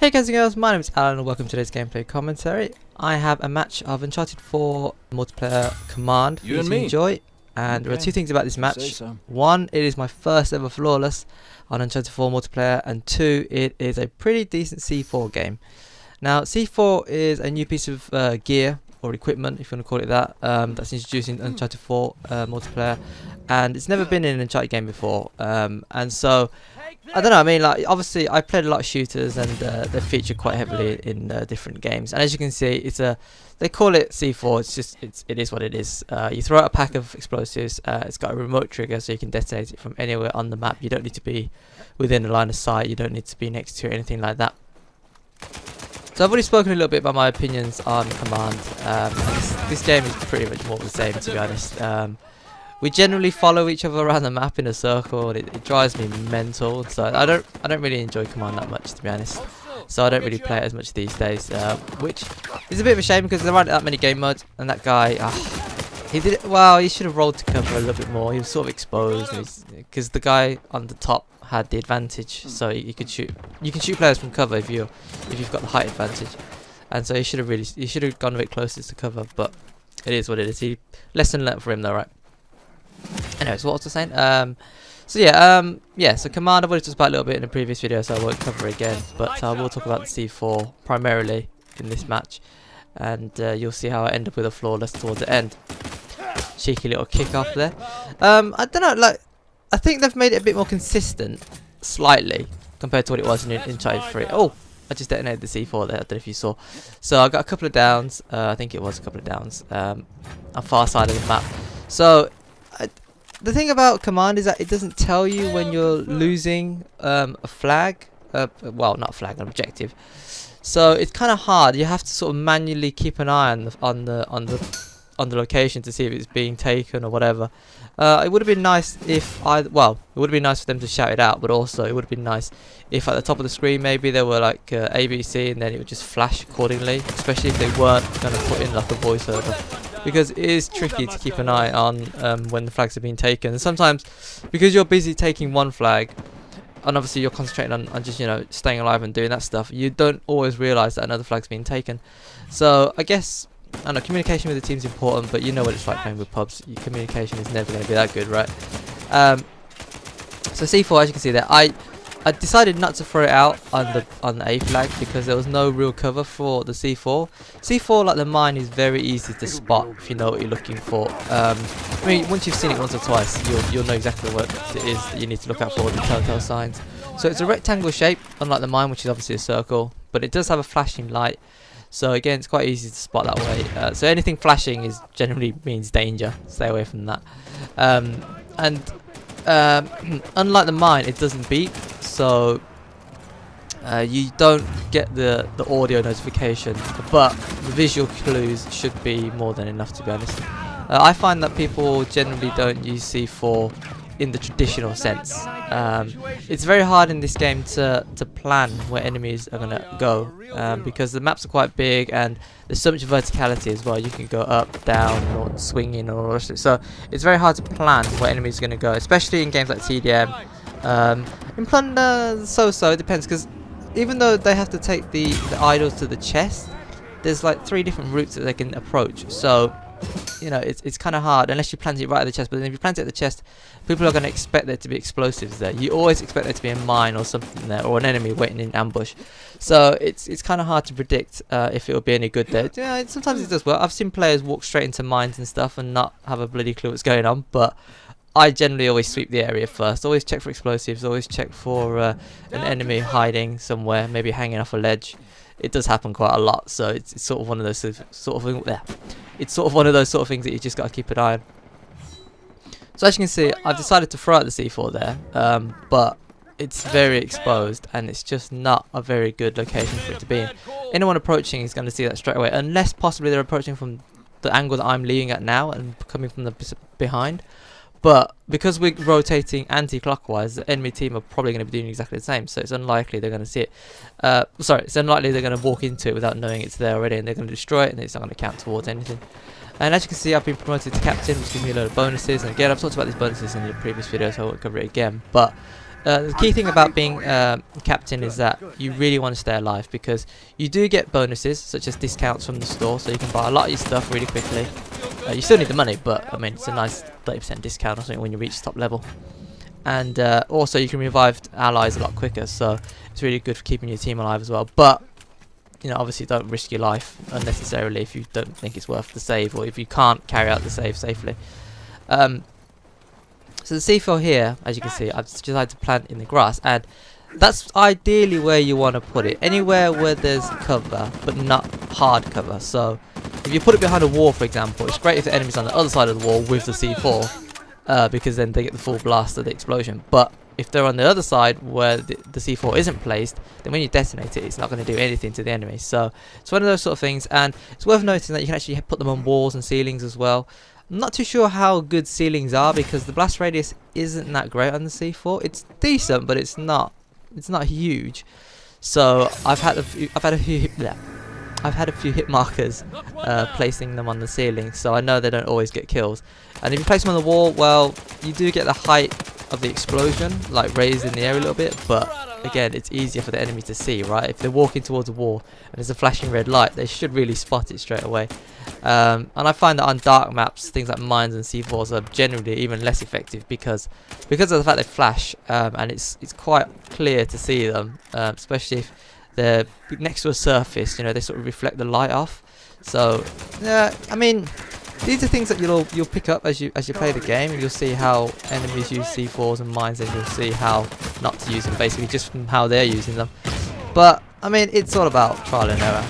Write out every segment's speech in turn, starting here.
Hey guys and girls, my name is Alan and welcome to today's gameplay commentary. I have a match of Uncharted 4 multiplayer command for you to enjoy, and there are two things about this match. One, it is my first ever flawless on Uncharted 4 multiplayer, and two, it is a pretty decent C4 game. Now C4 is a new piece of gear or equipment, if you want to call it that, that's introduced in Uncharted 4 multiplayer, and it's never been in an Uncharted game before, and so I don't know, I mean, like, obviously I played a lot of shooters and they feature quite heavily in different games, and as you can see, it's they call it C4, it's just, it is what it is. You throw out a pack of explosives, it's got a remote trigger so you can detonate it from anywhere on the map. You don't need to be within the line of sight, you don't need to be next to it or anything like that. So I've already spoken a little bit about my opinions on Command, and this game is pretty much more of the same, to be honest. We generally follow each other around the map in a circle, and it drives me mental. So I don't really enjoy Command that much, to be honest. So I don't really play it as much these days, which is a bit of a shame because there aren't that many game modes. And that guy, he did it well. He should have rolled to cover a little bit more. He was sort of exposed because the guy on the top had the advantage, so you could shoot. You can shoot players from cover if you've got the height advantage. And so he should have gone a bit closer to cover. But it is what it is. Lesson learnt for him, though, right? Anyways, what was I saying? So Command I've already talked about a little bit in the previous video, so I won't cover it again, but I will talk about the C4 primarily in this match, and you'll see how I end up with a flawless towards the end. Cheeky little kick off there. I don't know, like, I think they've made it a bit more consistent, slightly, compared to what it was in Uncharted 3. Oh, I just detonated the C4 there, I don't know if you saw. So I got a couple of downs, I think it was a couple of downs, on far side of the map. So the thing about Command is that it doesn't tell you when you're losing a flag, well, not a flag, an objective. So it's kind of hard. You have to sort of manually keep an eye on the location to see if it's being taken or whatever. It would have been nice if it would have been nice for them to shout it out, but also it would have been nice if at the top of the screen maybe there were like ABC, and then it would just flash accordingly, especially if they weren't going to put in like a voiceover. Because it is tricky to keep an eye on when the flags are being taken, and sometimes because you're busy taking one flag and obviously you're concentrating on just, you know, staying alive and doing that stuff, you don't always realise that another flag's being taken. So I guess, I know communication with the team's important, but you know what it's like playing with pubs. Your communication is never going to be that good, right? So C4, as you can see there, I decided not to throw it out on the A flag because there was no real cover for the C4. C4, like the mine, is very easy to spot if you know what you're looking for. I mean, once you've seen it once or twice, you'll know exactly what it is that you need to look out for, the telltale signs. So it's a rectangle shape, unlike the mine, which is obviously a circle, but it does have a flashing light. So again, it's quite easy to spot that way. So anything flashing generally means danger. Stay away from that. Unlike the mine, it doesn't beep, so you don't get the audio notification, but the visual clues should be more than enough, to be honest. I find that people generally don't use C4 in the traditional sense. It's very hard in this game to plan where enemies are going to go, because the maps are quite big and there's so much verticality as well. You can go up, down, or swinging, or all the rest of it. So it's very hard to plan where enemies are going to go, especially in games like TDM. In Plunder, so it depends, because even though they have to take the idols to the chest, there's like 3 different routes that they can approach. So you know, it's kind of hard unless you plant it right at the chest. But then if you plant it at the chest, people are going to expect there to be explosives there. You always expect there to be a mine or something there, or an enemy waiting in ambush. So it's kind of hard to predict if it will be any good there. Yeah, sometimes it does well. I've seen players walk straight into mines and stuff and not have a bloody clue what's going on. But I generally always sweep the area first. Always check for explosives. Always check for an enemy hiding somewhere, maybe hanging off a ledge. It does happen quite a lot. So it's sort of one of those It's sort of one of those sort of things that you just got to keep an eye on. So as you can see, I've decided to throw out the C4 there, but it's very exposed and it's just not a very good location for it to be in. Anyone approaching is going to see that straight away, unless possibly they're approaching from the angle that I'm leading at now and coming from the behind. But because we're rotating anti-clockwise, the enemy team are probably going to be doing exactly the same, so it's unlikely they're going to see it. It's unlikely they're going to walk into it without knowing it's there already, and they're going to destroy it, and it's not going to count towards anything. And as you can see, I've been promoted to captain, which gives me a load of bonuses. And again, I've talked about these bonuses in the previous video, so I won't cover it again. But the key thing about being captain is that you really want to stay alive, because you do get bonuses such as discounts from the store, so you can buy a lot of your stuff really quickly. You still need the money, but I mean it's a nice 30% discount or something when you reach top level. And also you can revive allies a lot quicker, so it's really good for keeping your team alive as well. But you know, obviously don't risk your life unnecessarily if you don't think it's worth the save, or if you can't carry out the save safely. So the C4 here, as you can see, I've decided to plant in the grass, and that's ideally where you want to put it. Anywhere where there's cover, but not hard cover. So if you put it behind a wall, for example, it's great if the enemy's on the other side of the wall with the C4, because then they get the full blast of the explosion. But if they're on the other side where the C4 isn't placed, then when you detonate it, it's not going to do anything to the enemy. So it's one of those sort of things, and it's worth noting that you can actually put them on walls and ceilings as well. I'm not too sure how good ceilings are, because the blast radius isn't that great on the C4. It's decent, but it's not huge. So I've had a few hit markers placing them on the ceiling, so I know they don't always get kills. And if you place them on the wall, well, you do get the height of the explosion like raised in the air a little bit, but again, it's easier for the enemy to see, right? If they're walking towards a wall and there's a flashing red light, they should really spot it straight away. And I find that on dark maps, things like mines and C4s are generally even less effective because of the fact they flash, and it's quite clear to see them, especially if they're next to a surface. You know, they sort of reflect the light off. So yeah, I mean, these are things that you'll pick up as you play the game. You'll see how enemies use C4s and mines, and you'll see how not to use them, basically just from how they're using them. But I mean, it's all about trial and error.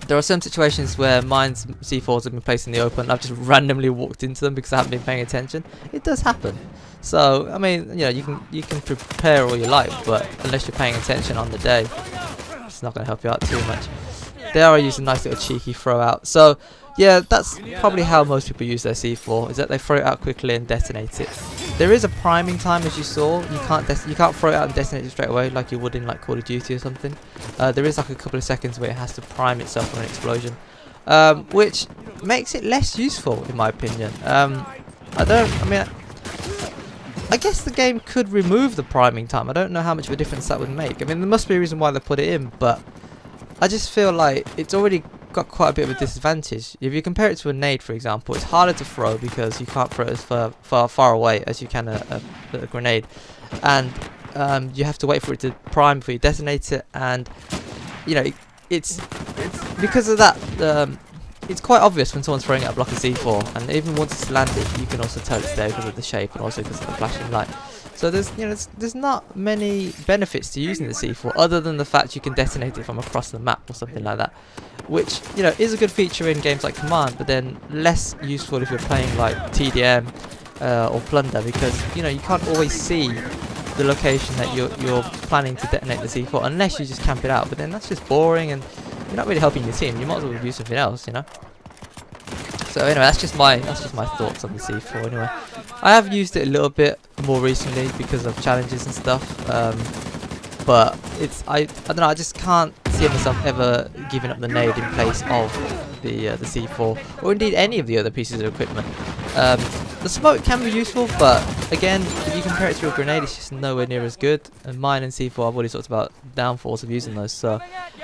There are some situations where mines and C4s have been placed in the open, and I've just randomly walked into them because I haven't been paying attention. It does happen. So I mean, you know, you can prepare all you like, but unless you're paying attention on the day, it's not going to help you out too much. They are using a nice little cheeky throw out. So yeah, that's probably how most people use their C4, is that they throw it out quickly and detonate it. There is a priming time, as you saw. You can't throw it out and detonate it straight away like you would in like Call of Duty or something. There is like a couple of seconds where it has to prime itself for an explosion, which makes it less useful in my opinion. I guess the game could remove the priming time. I don't know how much of a difference that would make. I mean, there must be a reason why they put it in, but I just feel like it's already got quite a bit of a disadvantage. If you compare it to a nade, for example, it's harder to throw because you can't throw it as far away as you can a grenade, and you have to wait for it to prime before you detonate it. And you know, it's because of that. It's quite obvious when someone's throwing out a block of C4, and even once it's landed, you can also tell it's there because of the shape and also because of the flashing light. So there's not many benefits to using the C4 other than the fact you can detonate it from across the map or something like that, which, you know, is a good feature in games like Command, but then less useful if you're playing like TDM or Plunder, because you know, you can't always see the location that you're planning to detonate the C4 unless you just camp it out. But then that's just boring, and you're not really helping your team. You might as well use something else, you know. So anyway, that's just my thoughts on the C4. Anyway, I have used it a little bit more recently because of challenges and stuff. But I don't know. I just can't see myself ever giving up the nade in place of the C4, or indeed any of the other pieces of equipment. The smoke can be useful, but again, if you compare it to a grenade, it's just nowhere near as good. And mine and C4, I've already talked about downfalls of using those. So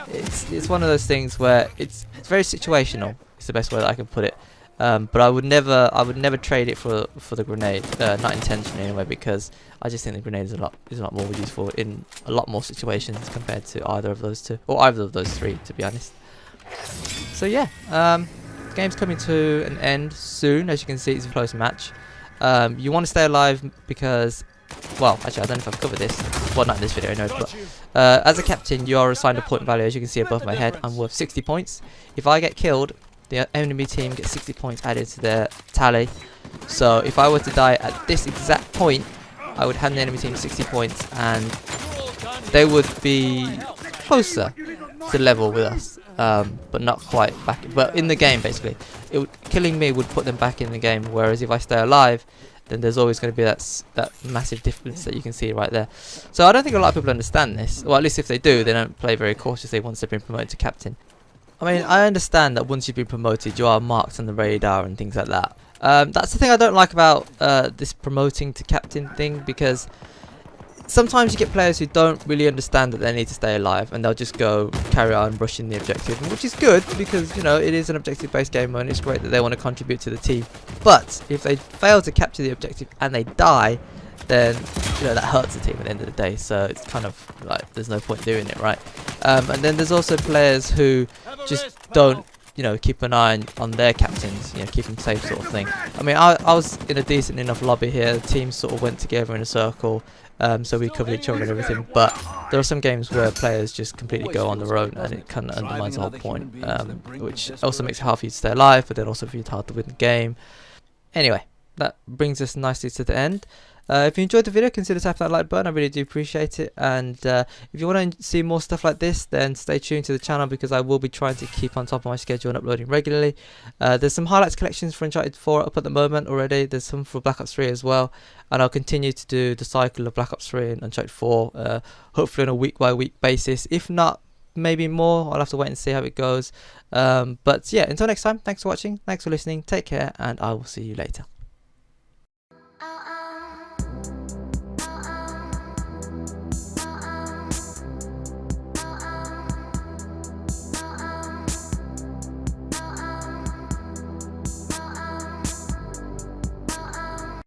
it's one of those things where it's very situational. It's the best way that I can put it. But I would never trade it for the grenade, not intentionally anyway, because I just think the grenade is a lot more useful in a lot more situations compared to either of those two, or either of those three, to be honest. So yeah, the game's coming to an end soon. As you can see, it's a close match. You want to stay alive because, well, actually I don't know if I've covered this, well, not in this video, no, but as a captain you are assigned a point value. As you can see above my head, I'm worth 60 points. If I get killed, the enemy team gets 60 points added to their tally. So if I were to die at this exact point, I would hand the enemy team 60 points, and they would be closer to level with us, but not quite back. But in the game, basically, killing me would put them back in the game. Whereas if I stay alive, then there's always going to be that massive difference that you can see right there. So I don't think a lot of people understand this, or at least if they do, they don't play very cautiously once they've been promoted to captain. I mean, I understand that once you've been promoted, you are marked on the radar and things like that. That's the thing I don't like about this promoting to captain thing, because sometimes you get players who don't really understand that they need to stay alive, and they'll just go carry on rushing the objective, which is good because, you know, it is an objective based game and it's great that they want to contribute to the team. But if they fail to capture the objective and they die, then, you know, that hurts the team at the end of the day. So it's kind of like there's no point doing it, right? And then there's also players who just don't, you know, keep an eye on their captains, you know, keep them safe, sort of thing. I mean, I was in a decent enough lobby here. The team sort of went together in a circle, so we covered each other and everything. But there are some games where players just completely go on their own, and it kind of undermines the whole point, which also makes it hard for you to stay alive, but then also for you to hard to win the game. Anyway, that brings us nicely to the end. If you enjoyed the video, consider tapping that like button. I really do appreciate it. And if you want to see more stuff like this, then stay tuned to the channel, because I will be trying to keep on top of my schedule and uploading regularly. There's some highlights collections for Uncharted 4 up at the moment already. There's some for Black Ops 3 as well. And I'll continue to do the cycle of Black Ops 3 and Uncharted 4, hopefully on a week by week basis. If not, maybe more. I'll have to wait and see how it goes. But yeah, until next time, thanks for watching, thanks for listening, take care, and I will see you later.